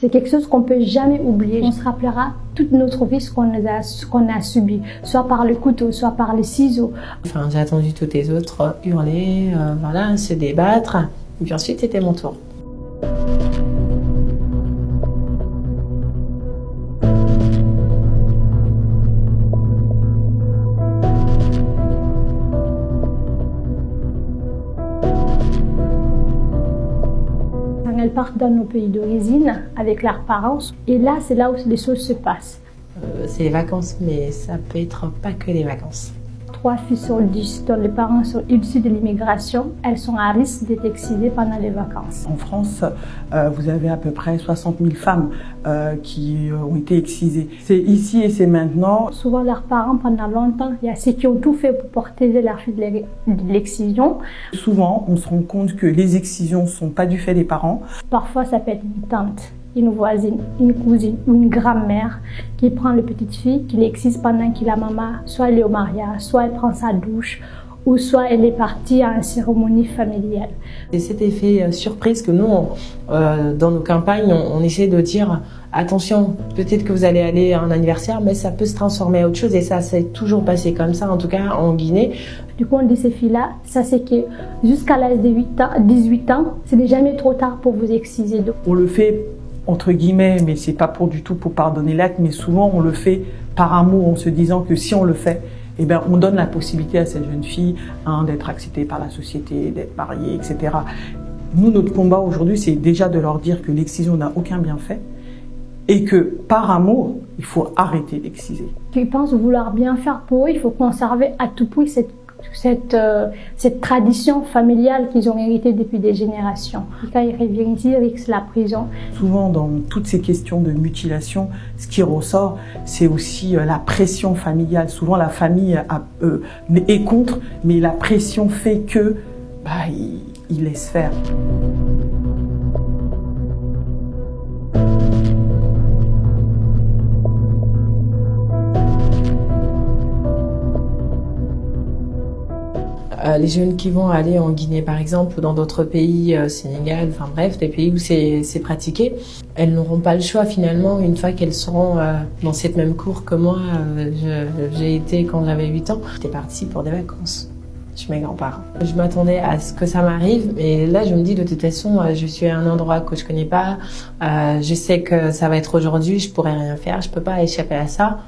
C'est quelque chose qu'on peut jamais oublier. On se rappellera toute notre vie ce qu'on a subi, soit par le couteau, soit par les ciseaux. Enfin, j'ai attendu tous les autres hurler, voilà, se débattre. Et puis ensuite, c'était mon tour. Elles partent dans nos pays d'origine avec leurs parents. Et là, c'est là où les choses se passent. C'est les vacances, mais ça peut être pas que les vacances. 3 filles sur 10 dont les parents sont issus de l'immigration, elles sont à risque d'être exilées pendant les vacances. En France, vous avez à peu près 60 000 femmes qui ont été excisées. C'est ici et c'est maintenant. Souvent, leurs parents, pendant longtemps, il y a ceux qui ont tout fait pour protéger leur fille de l'excision. Souvent, on se rend compte que les excisions ne sont pas du fait des parents. Parfois, ça peut être une tante, une voisine, une cousine ou une grand-mère qui prend la petite fille, qui l'excise pendant que la maman, soit elle est au mariage, soit elle prend sa douche, ou soit elle est partie à une cérémonie familiale. C'est cet effet surprise que nous, dans nos campagnes, on essaie de dire attention, peut-être que vous allez aller à un anniversaire, mais ça peut se transformer à autre chose et ça s'est toujours passé comme ça, en tout cas en Guinée. Du coup, on dit ces filles-là, ça c'est que jusqu'à l'âge de 18 ans, ce n'est jamais trop tard pour vous exciser. On le fait entre guillemets, mais c'est pas du tout pour pardonner l'acte, mais souvent on le fait par amour en se disant que si on le fait, eh ben, on donne la possibilité à cette jeune fille d'être acceptée par la société, d'être mariée, etc. Nous, notre combat aujourd'hui, c'est déjà de leur dire que l'excision n'a aucun bienfait et que par amour, il faut arrêter d'exciser. Ils pensent vouloir bien faire pour eux, il faut conserver à tout prix cette tradition familiale qu'ils ont héritée depuis des générations. Et quand ils reviennent ici, ils risquent la prison. Souvent, dans toutes ces questions de mutilation, ce qui ressort, c'est aussi la pression familiale. Souvent, la famille est contre, mais la pression fait que ils laissent faire. Les jeunes qui vont aller en Guinée par exemple ou dans d'autres pays, Sénégal, enfin bref, des pays où c'est pratiqué, elles n'auront pas le choix finalement une fois qu'elles seront dans cette même cour que moi. J'ai été quand j'avais 8 ans. J'étais partie pour des vacances chez mes grands-parents. Je m'attendais à ce que ça m'arrive, mais là je me dis de toute façon, je suis à un endroit que je connais pas, je sais que ça va être aujourd'hui, je pourrais rien faire, je peux pas échapper à ça.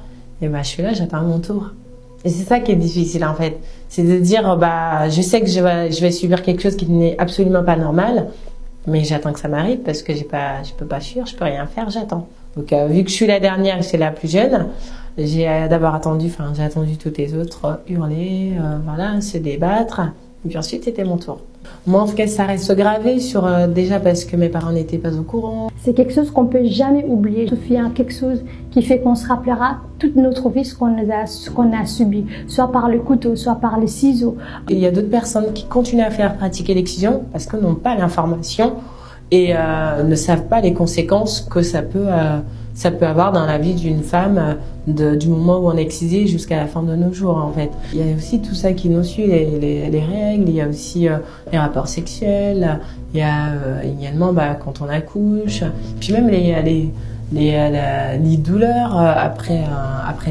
Et je suis là, j'attends mon tour. Et c'est ça qui est difficile en fait, c'est de dire je sais que je vais subir quelque chose qui n'est absolument pas normal, mais j'attends que ça m'arrive parce que je peux pas fuir, je peux rien faire, j'attends. Donc vu que je suis la dernière, je suis la plus jeune, j'ai attendu toutes les autres hurler, voilà, se débattre, et puis ensuite c'était mon tour. Moi, en tout cas, ça reste gravé déjà parce que mes parents n'étaient pas au courant. C'est quelque chose qu'on peut jamais oublier. Il y a quelque chose qui fait qu'on se rappellera toute notre vie ce qu'on a subi, soit par le couteau, soit par les ciseaux. Il y a d'autres personnes qui continuent à faire pratiquer l'excision parce qu'elles n'ont pas l'information et ne savent pas les conséquences que ça peut avoir dans la vie d'une femme du moment où on est excisé jusqu'à la fin de nos jours en fait. Il y a aussi tout ça qui nous suit, les règles, il y a aussi les rapports sexuels, il y a également quand on accouche, puis même les douleurs après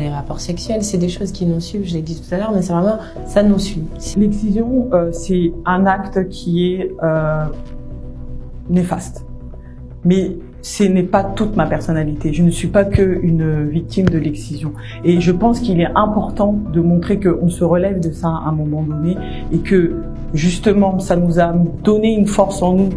les rapports sexuels, c'est des choses qui nous suivent, je l'ai dit tout à l'heure, mais c'est vraiment, ça nous suit. L'excision, c'est un acte qui est néfaste. Mais ce n'est pas toute ma personnalité. Je ne suis pas qu'une victime de l'excision. Et je pense qu'il est important de montrer qu'on se relève de ça à un moment donné et que, justement, ça nous a donné une force en nous.